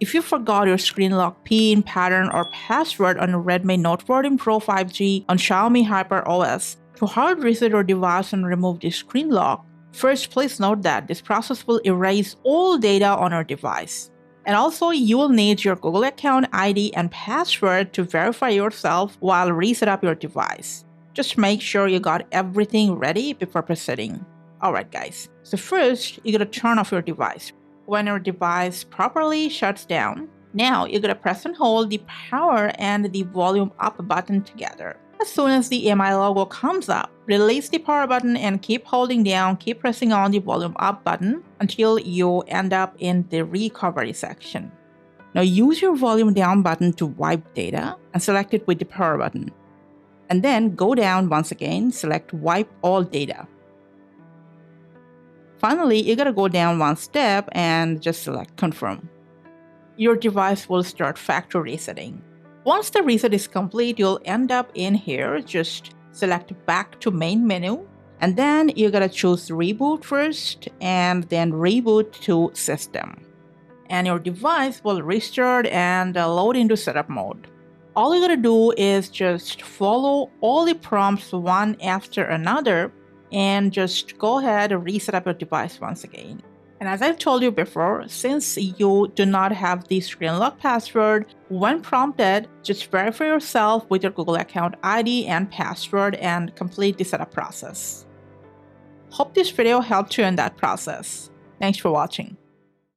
If you forgot your screen lock PIN, pattern, or password on Redmi Note 14 Pro 5G on Xiaomi HyperOS, to hard reset your device and remove the screen lock, first please note that this process will erase all data on your device. And also, you will need your Google account ID and password to verify yourself while reset up your device. Just make sure you got everything ready before proceeding. Alright guys, so first, you gotta turn off your device. When your device properly shuts down, now you're gonna press and hold the power and the volume up button together. As soon as the MI logo comes up, release the power button and keep holding down, keep pressing on the volume up button until you end up in the recovery section. Now use your volume down button to wipe data and select it with the power button. And then go down once again, select wipe all data. Finally, you gotta go down one step and just select confirm. Your device will start factory resetting. Once the reset is complete, you'll end up in here. Just select back to main menu, and then you gotta choose reboot first and then reboot to system. And your device will restart and load into setup mode. All you gotta do is just follow all the prompts one after another and just go ahead and reset up your device once again. And as I've told you before, since you do not have the screen lock password, when prompted, just verify yourself with your Google account ID and password and complete the setup process. Hope this video helped you in that process. Thanks for watching.